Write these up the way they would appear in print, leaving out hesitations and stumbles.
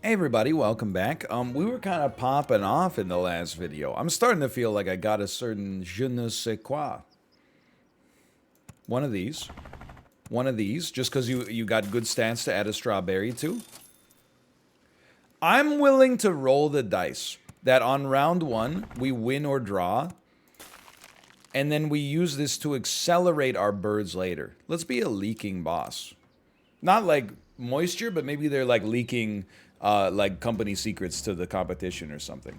Hey everybody, welcome back. We were kind of popping off in the last video. I'm starting to feel like I got a certain je ne sais quoi. One of these. One of these, just because you got good stats to add a strawberry to. I'm willing to roll the dice that on round one, we win or draw. And then we use this to accelerate our birds later. Let's be a leaking boss. Not like moisture, but maybe they're like leaking like company secrets to the competition or something.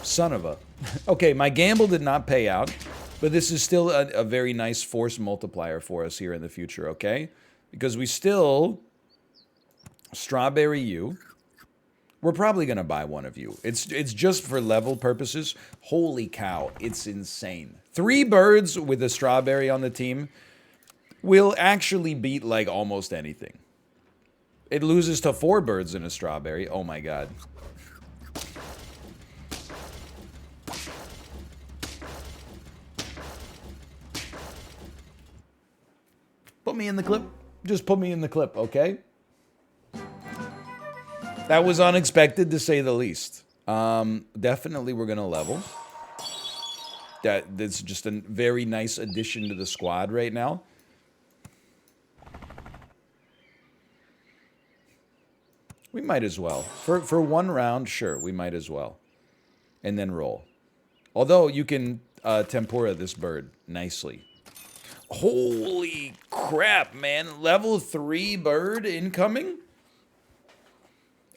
Son of a. Okay, my gamble did not pay out, but this is still a very nice force multiplier for us here in the future, okay? Because we still strawberry you. We're probably gonna buy one of you. It's just for level purposes. Holy cow, it's insane. 3 birds with a strawberry on the team will actually beat like almost anything. It loses to 4 birds and a strawberry. Oh my god. Put me in the clip. Just put me in the clip, okay? That was unexpected to say the least. Definitely we're gonna level. That's just a very nice addition to the squad right now. We might as well. For one round, sure, we might as well. And then roll. Although you can tempura this bird nicely. Holy crap, man. Level 3 bird incoming?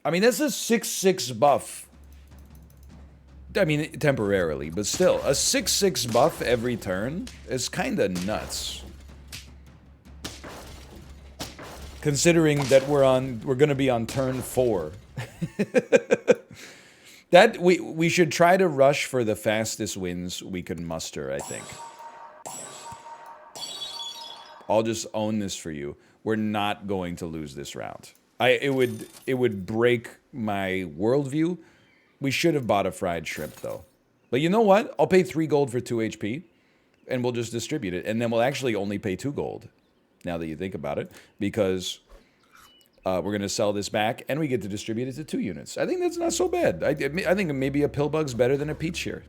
I mean, that's a 6/6 buff. I mean, temporarily, but still. A 6/6 buff every turn is kind of nuts. Considering that we're gonna be on turn 4. That we should try to rush for the fastest wins we can muster, I think. I'll just own this for you. We're not going to lose this round. It would break my worldview. We should have bought a fried shrimp though. But you know what? I'll pay 3 gold for 2 HP and we'll just distribute it, and then we'll actually only pay 2 gold. Now that you think about it, because we're going to sell this back, and we get to distribute it to 2 units. I think that's not so bad. I think maybe a pillbug's better than a peach here.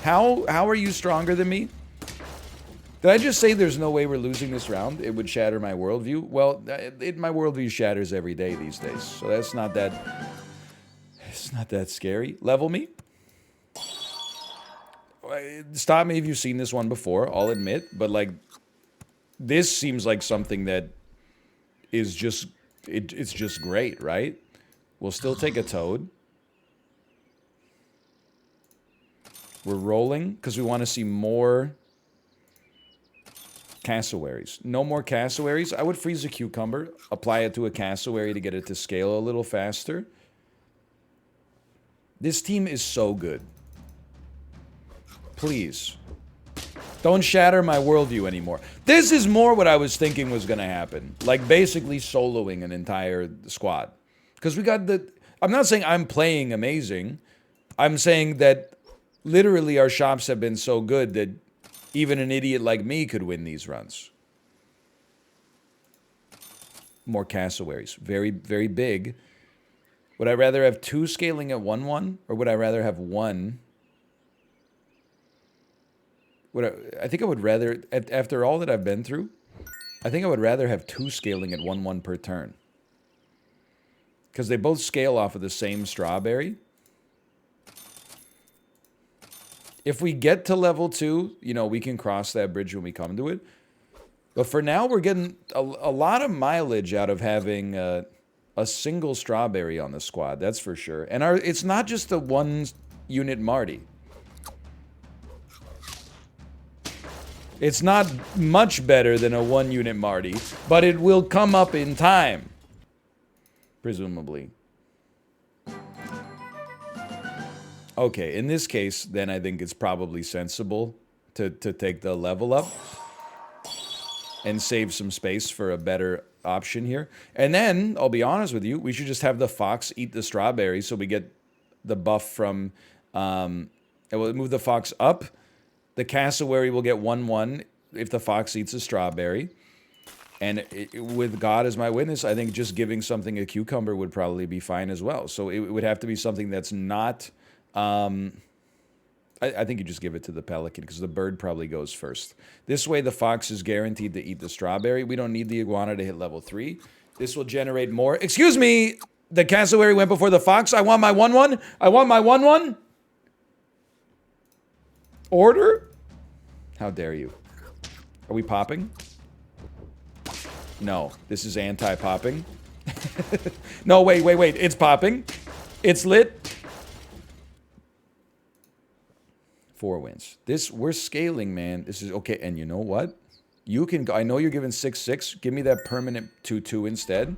How are you stronger than me? Did I just say there's no way we're losing this round? It would shatter my worldview? Well, my worldview shatters every day these days, so that's not that... It's not that scary. Level me. Stop me if you've seen this one before, I'll admit, but like... This seems like something that is just, it's just great, right? We'll still take a toad. We're rolling because we want to see more cassowaries. No more cassowaries. I would freeze a cucumber, apply it to a cassowary to get it to scale a little faster. This team is so good. Please. Don't shatter my worldview anymore. This is more what I was thinking was going to happen. Like, basically soloing an entire squad. Because we got the... I'm not saying I'm playing amazing. I'm saying that literally our shops have been so good that even an idiot like me could win these runs. More cassowaries. Very, very big. Would I rather have 2 scaling at 1/1? Or would I rather have 1... I think I would rather, after all that I've been through, I think I would rather have 2 scaling at 1/1 per turn. Because they both scale off of the same strawberry. If we get to level 2, you know, we can cross that bridge when we come to it. But for now, we're getting a lot of mileage out of having a single strawberry on the squad, that's for sure. And it's not just the 1 unit Marty. It's not much better than a 1 unit Marty, but it will come up in time. Presumably. Okay, in this case, then I think it's probably sensible to take the level up and save some space for a better option here. And then, I'll be honest with you, we should just have the fox eat the strawberry so we get the buff from... and we'll move the fox up. The cassowary will get 1/1 if the fox eats a strawberry. And with God as my witness, I think just giving something a cucumber would probably be fine as well. So it would have to be something that's not... I think you just give it to the pelican because the bird probably goes first. This way the fox is guaranteed to eat the strawberry. We don't need the iguana to hit level 3. This will generate more... Excuse me! The cassowary went before the fox. I want my 1-1. I want my 1-1. Order? How dare you? Are we popping? No, this is anti-popping. No, wait. It's popping. It's lit. 4 wins. We're scaling, man. This is okay. And you know what? You can go. I know you're giving 6-6. Give me that permanent 2-2 instead.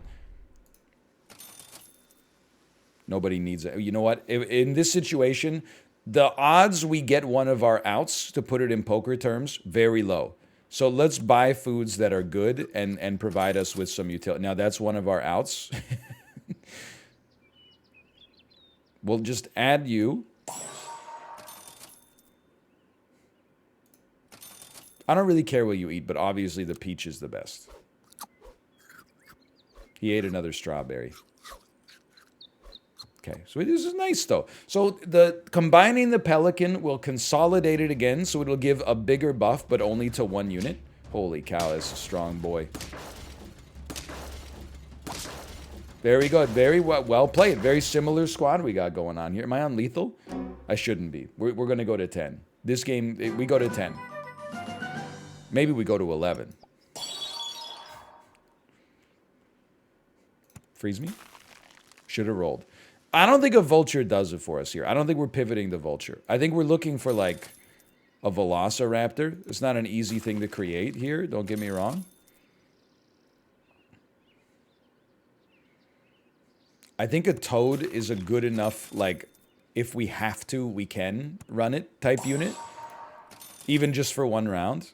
Nobody needs it. You know what? In this situation, the odds we get one of our outs, to put it in poker terms, very low. So let's buy foods that are good and provide us with some utility. Now, that's one of our outs. We'll just add you. I don't really care what you eat, but obviously the peach is the best. He ate another strawberry. Okay, so this is nice, though. So combining the pelican will consolidate it again, so it'll give a bigger buff, but only to 1 unit. Holy cow, that's a strong boy. Very good, very well played. Very similar squad we got going on here. Am I on lethal? I shouldn't be. We're going to go to 10. This game, we go to 10. Maybe we go to 11. Freeze me? Should have rolled. I don't think a vulture does it for us here. I don't think we're pivoting the vulture. I think we're looking for, like, a velociraptor. It's not an easy thing to create here. Don't get me wrong. I think a toad is a good enough, like, if we have to, we can run it type unit. Even just for 1 round.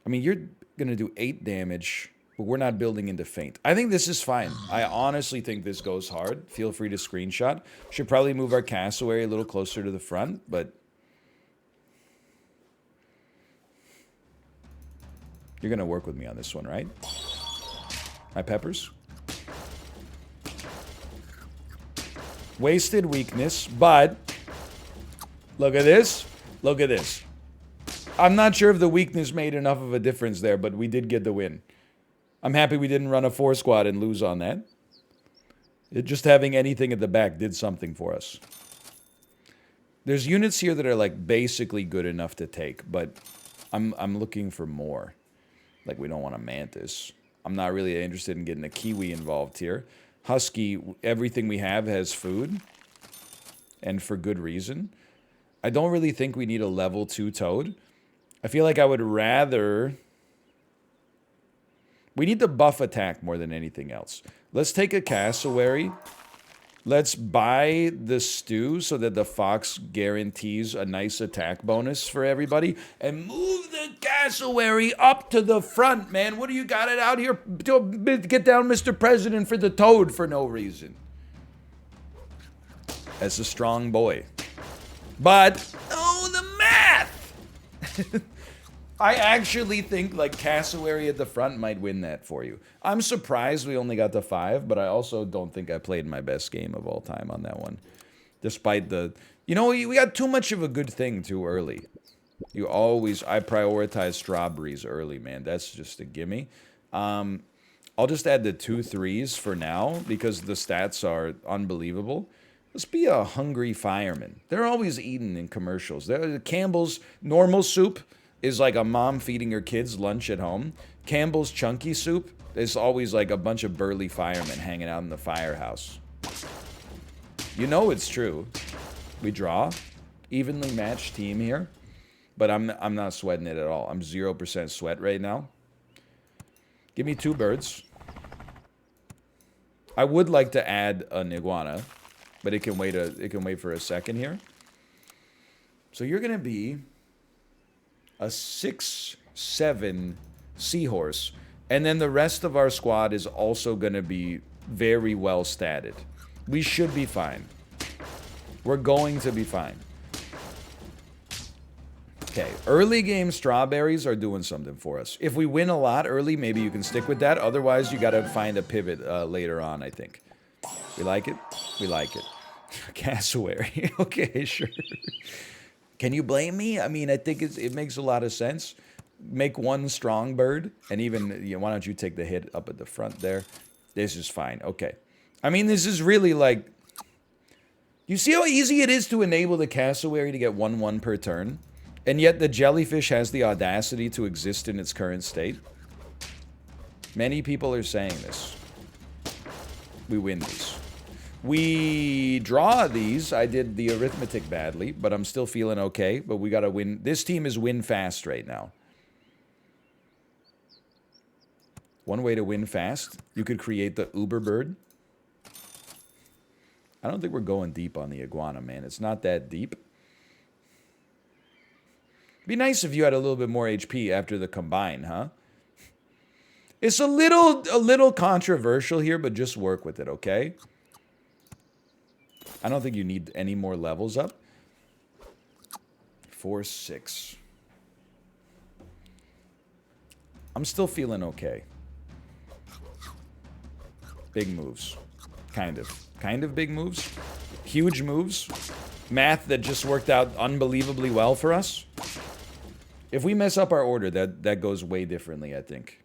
I mean, you're going to do 8 damage, but we're not building into feint. I think this is fine. I honestly think this goes hard. Feel free to screenshot. Should probably move our cassowary a little closer to the front, but... You're going to work with me on this one, right? My peppers? Wasted weakness, but... Look at this. Look at this. I'm not sure if the weakness made enough of a difference there, but we did get the win. I'm happy we didn't run a 4 squad and lose on that. Just having anything at the back did something for us. There's units here that are like basically good enough to take, but I'm looking for more. Like we don't want a mantis. I'm not really interested in getting a kiwi involved here. Husky, everything we have has food. And for good reason. I don't really think we need a level 2 toad. I feel like I would rather... We need to buff attack more than anything else. Let's take a cassowary. Let's buy the stew so that the fox guarantees a nice attack bonus for everybody. And move the cassowary up to the front, man. What do you got it out here? Get down, Mr. President, for the toad for no reason. That's a strong boy. But, oh, the math! I actually think, like, cassowary at the front might win that for you. I'm surprised we only got to 5, but I also don't think I played my best game of all time on that one. Despite the... You know, we got too much of a good thing too early. You always... I prioritize strawberries early, man. That's just a gimme. I'll just add the 2 3s for now, because the stats are unbelievable. Let's be a hungry fireman. They're always eating in commercials. Campbell's normal soup is like a mom feeding her kids lunch at home. Campbell's chunky soup is always like a bunch of burly firemen hanging out in the firehouse. You know it's true. We draw. Evenly matched team here. But I'm not sweating it at all. I'm 0% sweat right now. Give me 2 birds. I would like to add an iguana, but it can wait for a second here. So you're gonna be a 6/7 seahorse, and then the rest of our squad is also gonna be very well statted. We should be fine. We're going to be fine. Okay, early game strawberries are doing something for us. If we win a lot early, maybe you can stick with that. Otherwise, you got to find a pivot later on, I think. We like it? We like it. Cassowary. Okay, sure. Can you blame me? I mean, I think it makes a lot of sense. Make one strong bird, and even, you know, why don't you take the hit up at the front there? This is fine. Okay. I mean, this is really like... You see how easy it is to enable the cassowary to get 1/1 per turn? And yet the jellyfish has the audacity to exist in its current state? Many people are saying this. We win these. We draw these. I did the arithmetic badly, but I'm still feeling okay. But we got to win. This team is win fast right now. One way to win fast, you could create the Uber bird. I don't think we're going deep on the iguana, man. It's not that deep. It'd be nice if you had a little bit more HP after the combine, huh? It's a little controversial here, but just work with it, okay? I don't think you need any more levels up. 4, 6. I'm still feeling okay. Big moves. Kind of. Kind of big moves. Huge moves. Math that just worked out unbelievably well for us. If we mess up our order, that goes way differently, I think.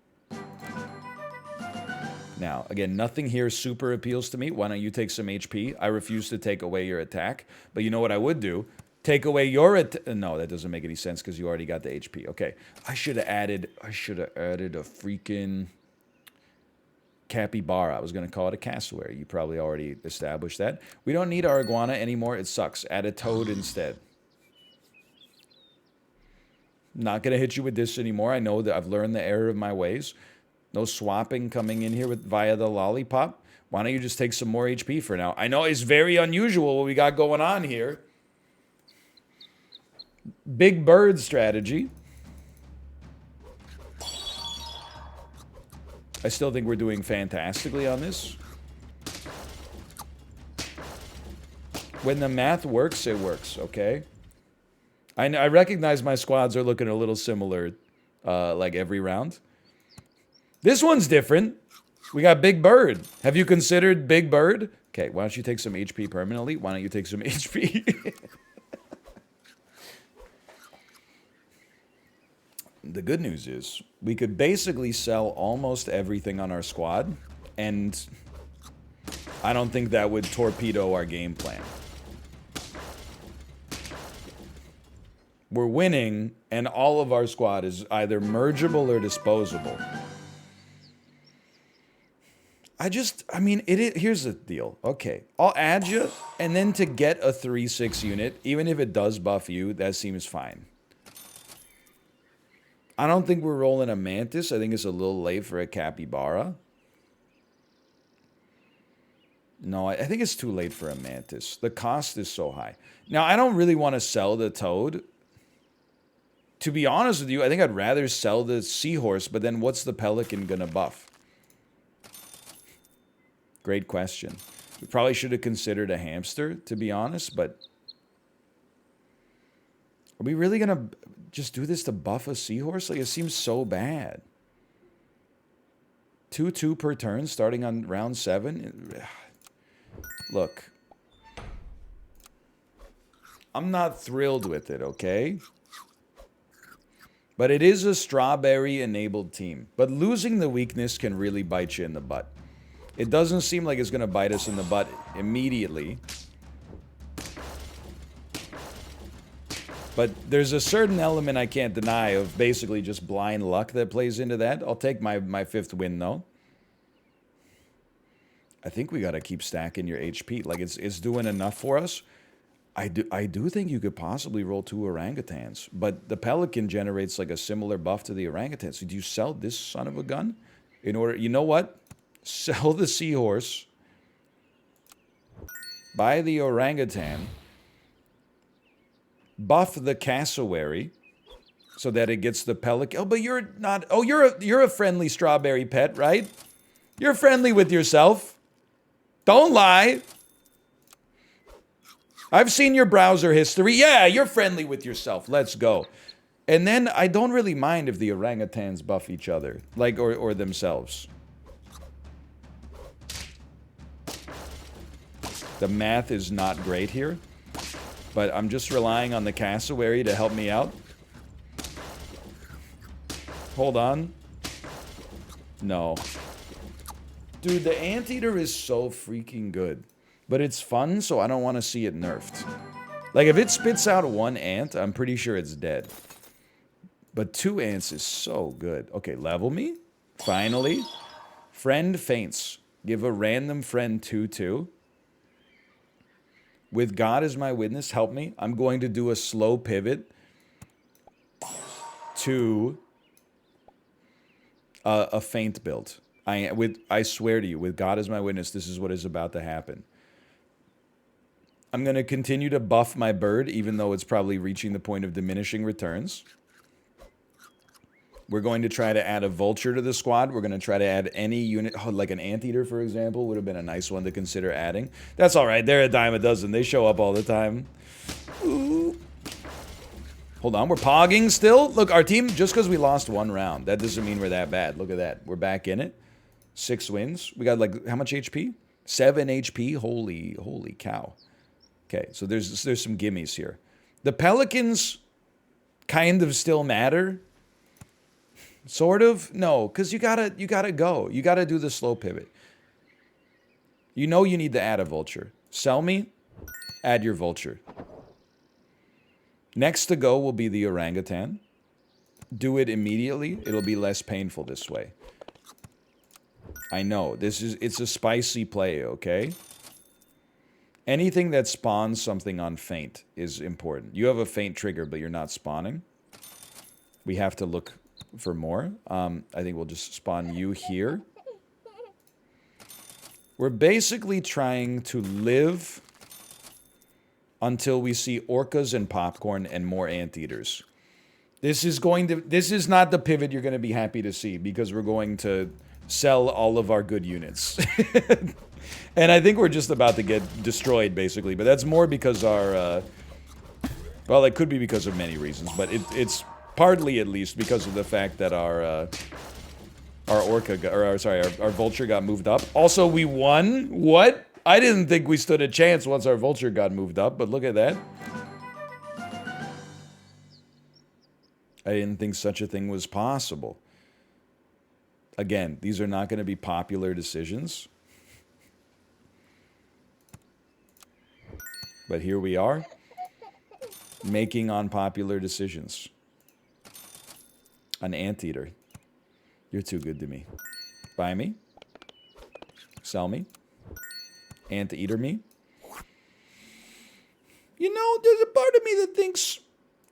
Now, again, nothing here super appeals to me. Why don't you take some HP? I refuse to take away your attack. But you know what I would do? Take away your no, that doesn't make any sense because you already got the HP. Okay. I should have added a freaking capybara. I was going to call it a cassowary. You probably already established that. We don't need our iguana anymore. It sucks. Add a toad instead. Not going to hit you with this anymore. I know that I've learned the error of my ways. No swapping coming in here via the lollipop. Why don't you just take some more HP for now? I know it's very unusual what we got going on here. Big bird strategy. I still think we're doing fantastically on this. When the math works, it works, okay? I recognize my squads are looking a little similar, like every round. This one's different. We got Big Bird. Have you considered Big Bird? Okay, why don't you take some HP permanently? Why don't you take some HP? The good news is we could basically sell almost everything on our squad, and I don't think that would torpedo our game plan. We're winning, and all of our squad is either mergeable or disposable. I mean, here's the deal. Okay, I'll add you, and then to get a 3/6 unit, even if it does buff you, that seems fine. I don't think we're rolling a mantis. I think it's a little late for a capybara. No, I think it's too late for a mantis. The cost is so high. Now, I don't really want to sell the toad. To be honest with you, I think I'd rather sell the seahorse, but then what's the pelican gonna buff? Great question. We probably should have considered a hamster, to be honest, but... Are we really gonna just do this to buff a seahorse? Like, it seems so bad. 2/2 per turn, starting on round 7? Look. I'm not thrilled with it, okay? But it is a strawberry-enabled team. But losing the weakness can really bite you in the butt. It doesn't seem like it's going to bite us in the butt immediately. But there's a certain element I can't deny of basically just blind luck that plays into that. I'll take my 5th win, though. I think we got to keep stacking your HP. Like, it's doing enough for us. I do think you could possibly roll 2 orangutans, but the pelican generates like a similar buff to the orangutan. So do you sell this son of a gun in order? You know what? Sell the seahorse, buy the orangutan, buff the cassowary, so that it gets the pelican. Oh, but you're not. Oh, you're a friendly strawberry pet, right? You're friendly with yourself. Don't lie. I've seen your browser history. Yeah, you're friendly with yourself. Let's go. And then I don't really mind if the orangutans buff each other, like, or themselves. The math is not great here, but I'm just relying on the cassowary to help me out. Hold on. No. Dude, the anteater is so freaking good. But it's fun, so I don't want to see it nerfed. Like, if it spits out one ant, I'm pretty sure it's dead. But 2 ants is so good. Okay, level me. Finally. Friend faints. Give a random friend 2/2. With God as my witness, help me. I'm going to do a slow pivot to a feint build. I swear to you, with God as my witness, this is what is about to happen. I'm going to continue to buff my bird, even though it's probably reaching the point of diminishing returns. We're going to try to add a vulture to the squad. We're going to try to add any unit, like an anteater, for example, would have been a nice one to consider adding. That's all right. They're a dime a dozen. They show up all the time. Ooh. Hold on. We're pogging still. Look, our team, just because we lost 1 round, that doesn't mean we're that bad. Look at that. We're back in it. 6 wins. We got, like, how much HP? 7 HP. Holy cow. Okay, so there's some gimmies here. The Pelicans kind of still matter. Sort of? No, because you gotta go. You gotta do the slow pivot. You know you need to add a vulture. Sell me, add your vulture. Next to go will be the orangutan. Do it immediately. It'll be less painful this way. I know, it's a spicy play, okay? Anything that spawns something on feint is important. You have a feint trigger, but you're not spawning. We have to look for more. I think we'll just spawn you here. We're basically trying to live until we see orcas and popcorn and more anteaters. This is not the pivot you're going to be happy to see, because we're going to sell all of our good units. And I think we're just about to get destroyed, basically. But that's more because our... well, it could be because of many reasons, but it's partly, at least, because of the fact that our vulture got moved up. Also, we won? What? I didn't think we stood a chance once our vulture got moved up, but look at that. I didn't think such a thing was possible. Again, these are not going to be popular decisions. But here we are, making unpopular decisions. An anteater. You're too good to me. Buy me. Sell me. Anteater me. You know, there's a part of me that thinks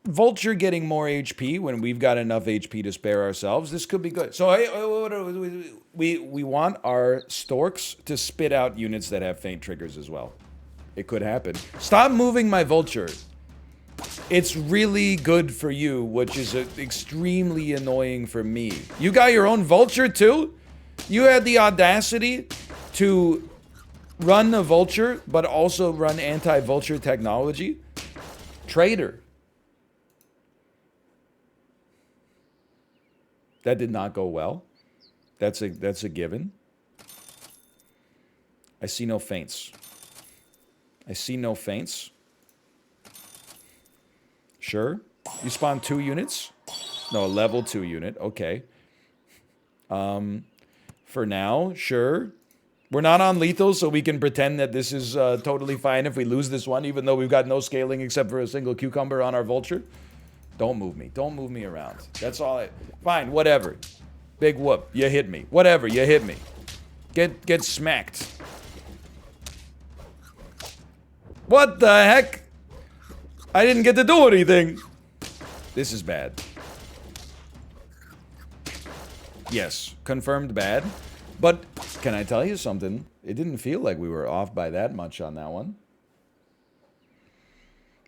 vulture getting more HP when we've got enough HP to spare ourselves. This could be good. So we want our storks to spit out units that have feint triggers as well. It could happen. Stop moving my vulture. It's really good for you, which is extremely annoying for me. You got your own vulture too? You had the audacity to run a vulture, but also run anti-vulture technology? Traitor. That did not go well. That's a given. I see no feints. I see no feints. Sure. You spawn 2 units? No, a level 2 unit. Okay. For now, sure. We're not on lethal, so we can pretend that this is totally fine if we lose this one, even though we've got no scaling except for a single cucumber on our vulture. Don't move me. Don't move me around. That's all Fine, whatever. Big whoop. You hit me. Whatever, you hit me. Get smacked. What the heck? I didn't get to do anything. This is bad. Yes, confirmed bad. But can I tell you something? It didn't feel like we were off by that much on that one.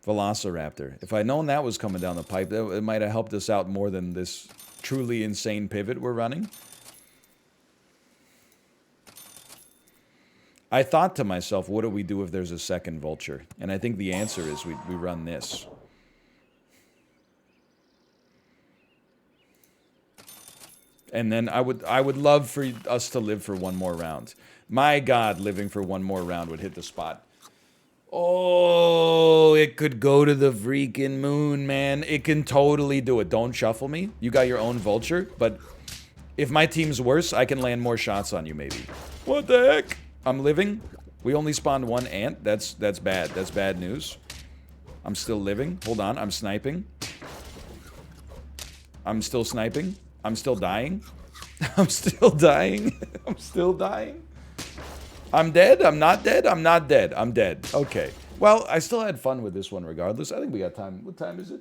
Velociraptor. If I'd known that was coming down the pipe, it might have helped us out more than this truly insane pivot we're running. I thought to myself, what do we do if there's a second vulture? And I think the answer is we run this. And then I would love for us to live for one more round. My God, living for one more round would hit the spot. Oh, it could go to the freaking moon, man. It can totally do it. Don't shuffle me. You got your own vulture, but if my team's worse, I can land more shots on you, maybe. What the heck? I'm living. We only spawned one ant. That's bad. That's bad news. I'm still living. Hold on. I'm sniping. I'm still sniping. I'm still dying. I'm still dying. I'm still dying. I'm dead? I'm not dead? I'm not dead. I'm dead. Okay. Well, I still had fun with this one regardless. I think we got time. What time is it?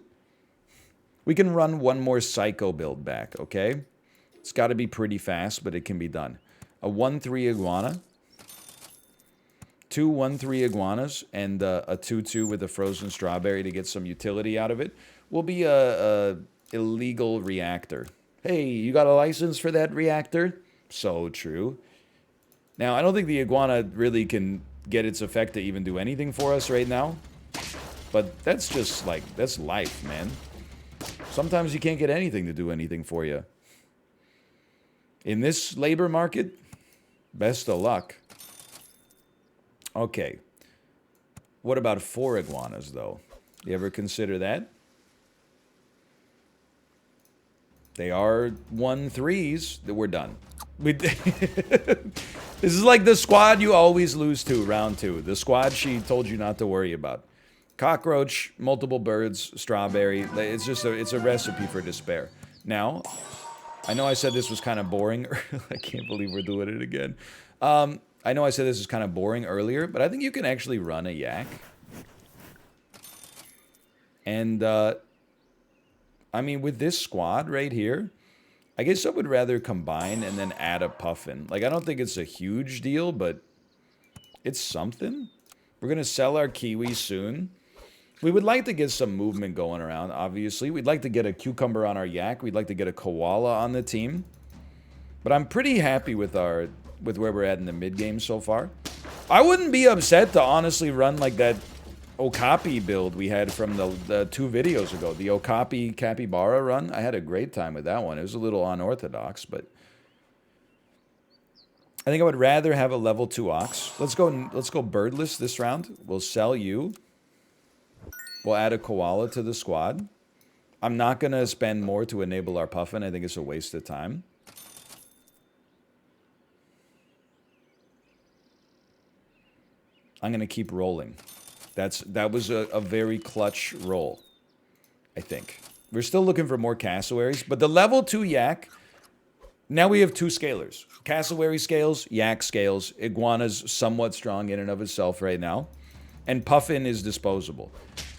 We can run one more psycho build back, okay? It's got to be pretty fast, but it can be done. A 1-3 iguana. 2 1-3 iguanas and a 2-2 with a frozen strawberry to get some utility out of it. Will be a illegal reactor. Hey, you got a license for that reactor? So true. Now, I don't think the iguana really can get its effect to even do anything for us right now. But that's just like, that's life, man. Sometimes you can't get anything to do anything for you. In this labor market, best of luck. Okay. What about 4 iguanas, though? You ever consider that? They are 1-3s. We're done. This is like the squad you always lose to, round 2. The squad she told you not to worry about. Cockroach, multiple birds, strawberry. It's just it's a recipe for despair. Now, I know I said this was kind of boring. I can't believe we're doing it again. I know I said this was kind of boring earlier, but I think you can actually run a yak. And, I mean, with this squad right here, I guess I would rather combine and then add a puffin. Like, I don't think it's a huge deal, but it's something. We're going to sell our kiwi soon. We would like to get some movement going around, obviously. We'd like to get a cucumber on our yak. We'd like to get a koala on the team. But I'm pretty happy with where we're at in the mid-game so far. I wouldn't be upset to honestly run like that Okapi build we had from the 2 videos ago. The Okapi Capybara run. I had a great time with that one. It was a little unorthodox, but I think I would rather have a level 2 ox. Let's go birdless this round. We'll sell you. We'll add a koala to the squad. I'm not going to spend more to enable our puffin. I think it's a waste of time. I'm going to keep rolling. That was a very clutch roll, I think. We're still looking for more cassowaries, but the level 2 yak, now we have 2 scalers. Cassowary scales, yak scales, iguana's somewhat strong in and of itself right now, and puffin is disposable.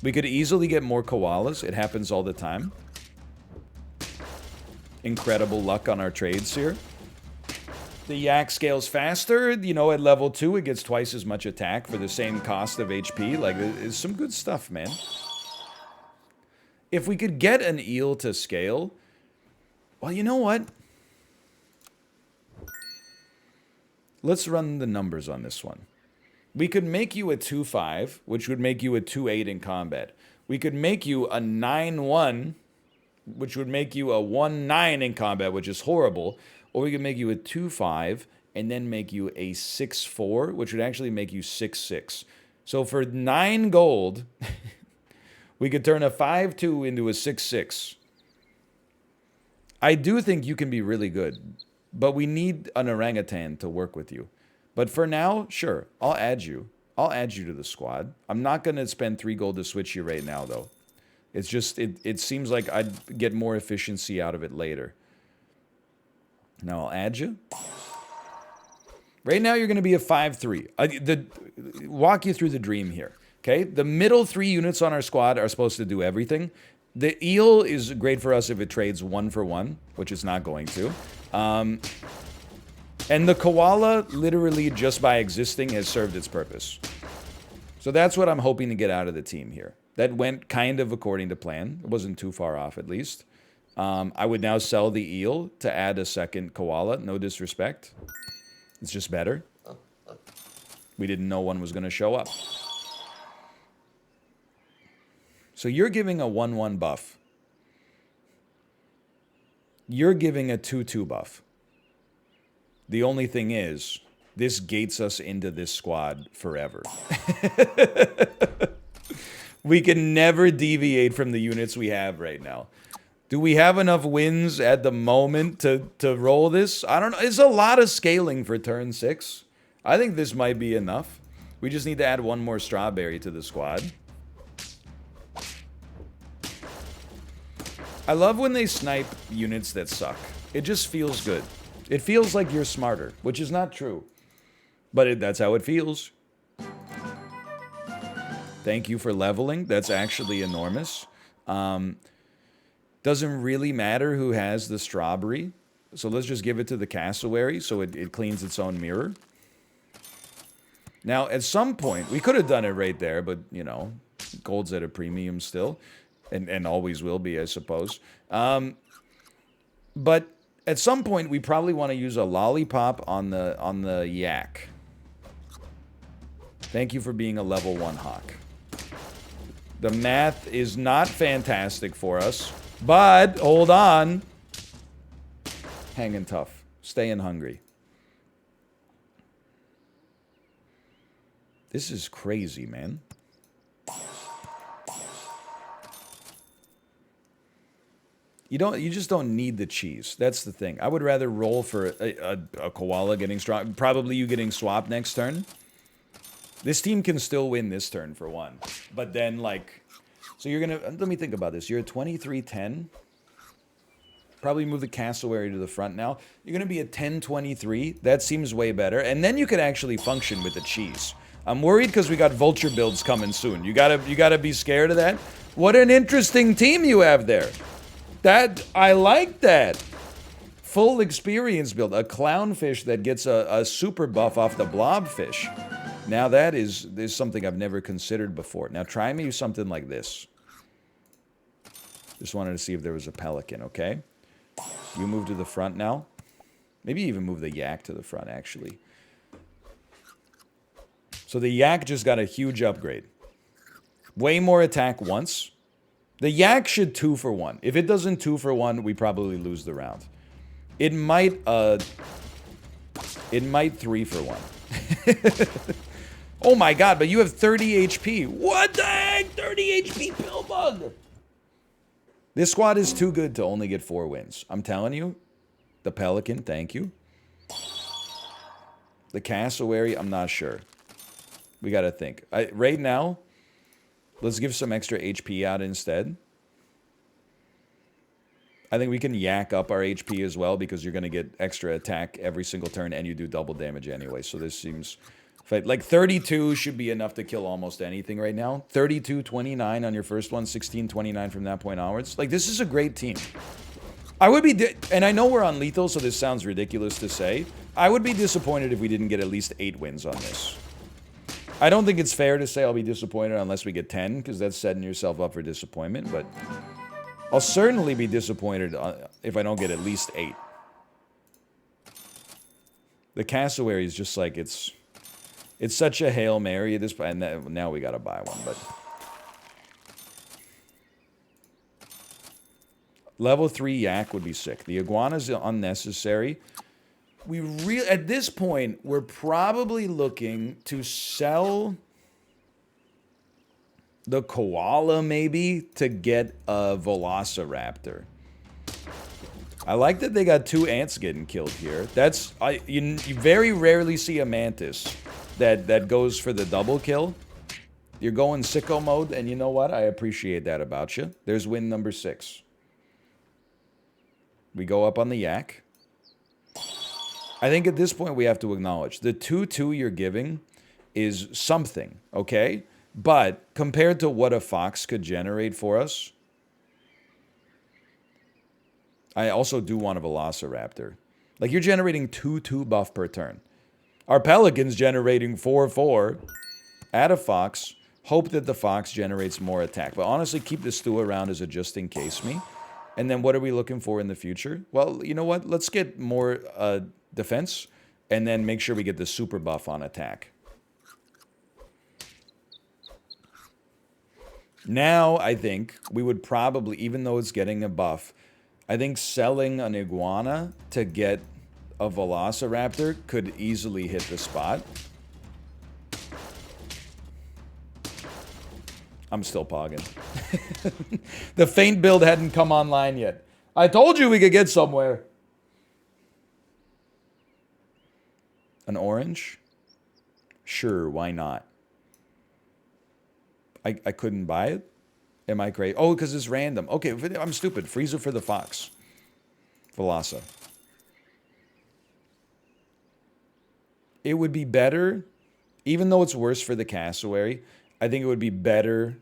We could easily get more koalas. It happens all the time. Incredible luck on our trades here. The yak scales faster, you know, at level 2 it gets twice as much attack for the same cost of HP. Like, it's some good stuff, man. If we could get an eel to scale, well, you know what? Let's run the numbers on this one. We could make you a 2-5, which would make you a 2-8 in combat. We could make you a 9-1, which would make you a 1-9 in combat, which is horrible. Or we could make you a 2-5 and then make you a 6-4, which would actually make you 6-6. So for 9 gold, we could turn a 5-2 into a 6-6. I do think you can be really good, but we need an orangutan to work with you. But for now, sure, I'll add you. I'll add you to the squad. I'm not going to spend 3 gold to switch you right now, though. It's just, it seems like I'd get more efficiency out of it later. Now I'll add you. Right now you're going to be a 5-3. Walk you through the dream here. Okay? The middle 3 units on our squad are supposed to do everything. The eel is great for us if it trades 1 for 1, which it's not going to. And the koala, literally just by existing, has served its purpose. So that's what I'm hoping to get out of the team here. That went kind of according to plan. It wasn't too far off, at least. I would now sell the eel to add a second koala. No disrespect. It's just better. We didn't know one was going to show up. So you're giving a 1-1 buff. You're giving a 2/2 buff. The only thing is, this gates us into this squad forever. We can never deviate from the units we have right now. Do we have enough wins at the moment to roll this? I don't know. It's a lot of scaling for turn 6. I think this might be enough. We just need to add one more strawberry to the squad. I love when they snipe units that suck. It just feels good. It feels like you're smarter, which is not true. But that's how it feels. Thank you for leveling. That's actually enormous. Doesn't really matter who has the strawberry. So let's just give it to the cassowary so it cleans its own mirror. Now, at some point, we could have done it right there, but, you know, gold's at a premium still. And always will be, I suppose. But at some point, we probably want to use a lollipop on the yak. Thank you for being a level 1 hawk. The math is not fantastic for us, but hold on. Hanging tough. Staying hungry. This is crazy, man. You just don't need the cheese. That's the thing. I would rather roll for a koala getting strong. Probably you getting swapped next turn. This team can still win this turn for one. But then, like... So you're going to... Let me think about this. You're at 23-10. Probably move the cassowary to the front now. You're going to be at 10-23. That seems way better. And then you could actually function with the cheese. I'm worried because we got vulture builds coming soon. You gotta be scared of that. What an interesting team you have there. I like that. Full experience build. A clownfish that gets a super buff off the blobfish. Now that is something I've never considered before. Now try me something like this. Just wanted to see if there was a pelican, okay? You move to the front now. Maybe even move the yak to the front, actually. So the yak just got a huge upgrade. Way more attack once. The yak should 2 for 1. If it doesn't 2 for 1, we probably lose the round. It might 3 for 1. Oh my god, but you have 30 HP. What the heck? 30 HP pillbug. This squad is too good to only get 4 wins. I'm telling you. The pelican, thank you. The cassowary, I'm not sure. We gotta think. Right now, let's give some extra HP out instead. I think we can yak up our HP as well because you're going to get extra attack every single turn and you do double damage anyway. So this seems... Like 32 should be enough to kill almost anything right now. 32-29 on your first one, 16-29 from that point onwards. Like, this is a great team. I would be... And I know we're on lethal, so this sounds ridiculous to say. I would be disappointed if we didn't get at least 8 wins on this. I don't think it's fair to say I'll be disappointed unless we get 10, because that's setting yourself up for disappointment, but I'll certainly be disappointed if I don't get at least 8. The cassowary is just like, it's such a Hail Mary at this point, and now we gotta buy one, but... Level 3 yak would be sick. The iguana's unnecessary. At this point, we're probably looking to sell the koala, maybe, to get a velociraptor. I like that they got 2 ants getting killed here. You very rarely see a mantis that goes for the double kill. You're going sicko mode, and you know what? I appreciate that about you. There's win number 6. We go up on the yak. I think at this point we have to acknowledge the 2/2 you're giving is something, okay? But compared to what a fox could generate for us, I also do want a velociraptor. Like, you're generating 2/2 buff per turn. Our pelican's generating 4/4. Add a fox. Hope that the fox generates more attack. But honestly, keep the stew around as a just in case me. And then what are we looking for in the future? Well, you know what? Let's get more defense, and then make sure we get the super buff on attack. Now, I think we would probably, even though it's getting a buff, I think selling an iguana to get a velociraptor could easily hit the spot. I'm still pogging. The feint build hadn't come online yet. I told you we could get somewhere. An orange? Sure, why not? I couldn't buy it? Am I crazy? Oh, because it's random. Okay, I'm stupid. Frieza for the fox. Velosa. It would be better, even though it's worse for the cassowary, I think it would be better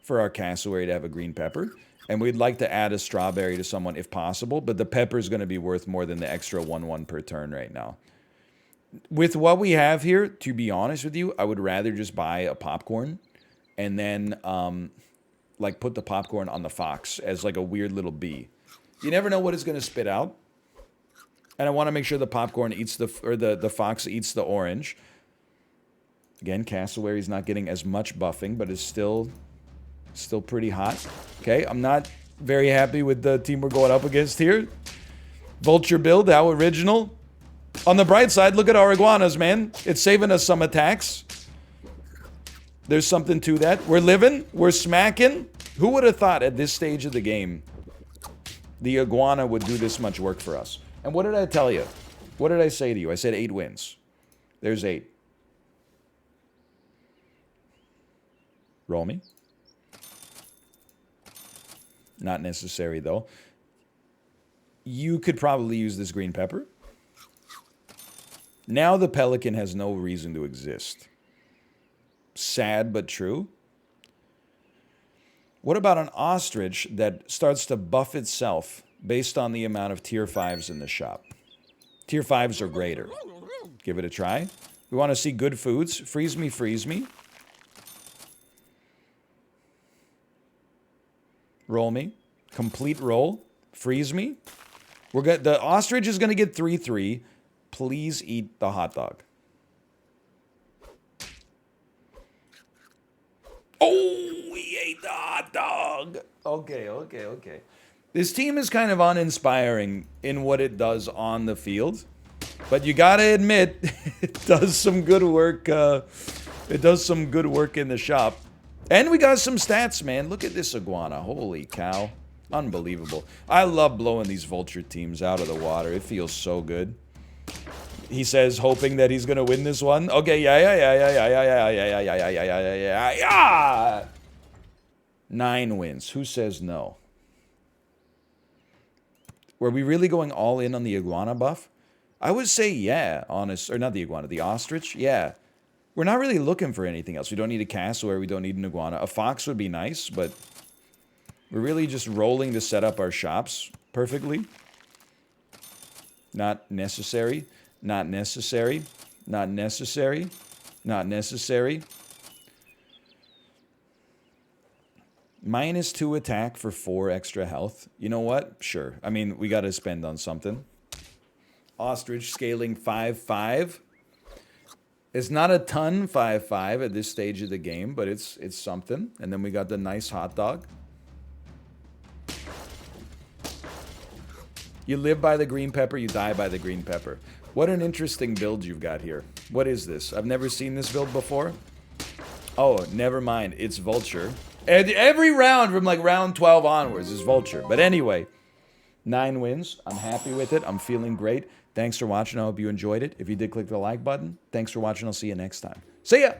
for our cassowary to have a green pepper. And we'd like to add a strawberry to someone if possible, but the pepper is going to be worth more than the extra 1/1 per turn right now. With what we have here, to be honest with you, I would rather just buy a popcorn and then like put the popcorn on the fox as like a weird little bee. You never know what it's going to spit out. And I want to make sure the popcorn eats the fox eats the orange. Again, cassowary's not getting as much buffing, but it's still pretty hot. Okay, I'm not very happy with the team we're going up against here. Vulture build, how original. On the bright side, look at our iguanas, man. It's saving us some attacks. There's something to that. We're living. We're smacking. Who would have thought at this stage of the game the iguana would do this much work for us? And what did I tell you? What did I say to you? I said 8 wins. There's 8. Roll me. Not necessary, though. You could probably use this green pepper. Now the pelican has no reason to exist. Sad but true. What about an ostrich that starts to buff itself based on the amount of tier 5s in the shop? Tier 5s or greater. Give it a try. We want to see good foods. Freeze me, freeze me. Roll me. Complete roll. Freeze me. The ostrich is going to get 3/3. Please eat the hot dog. Oh, we ate the hot dog. Okay. This team is kind of uninspiring in what it does on the field. But you got to admit, it does some good work. It does some good work in the shop. And we got some stats, man. Look at this iguana. Holy cow. Unbelievable. I love blowing these vulture teams out of the water. It feels so good. He says, hoping that he's going to win this one. Okay, yeah. 9 wins. Who says no? Were we really going all in on the iguana buff? I would say yeah, honest. Or not the iguana, the ostrich. Yeah. We're not really looking for anything else. We don't need a cassowary. We don't need an iguana. A fox would be nice, but we're really just rolling to set up our shops perfectly. Not necessary. Not necessary. Not necessary. Not necessary. -2 attack for 4 extra health. You know what? Sure. I mean, we got to spend on something. Ostrich scaling 5/5. It's not a ton 5/5 at this stage of the game, but it's something. And then we got the nice hot dog. You live by the green pepper, you die by the green pepper. What an interesting build you've got here. What is this? I've never seen this build before. Oh, never mind. It's Vulture. And every round from like round 12 onwards is Vulture. But anyway, 9 wins. I'm happy with it. I'm feeling great. Thanks for watching. I hope you enjoyed it. If you did, click the like button. Thanks for watching. I'll see you next time. See ya!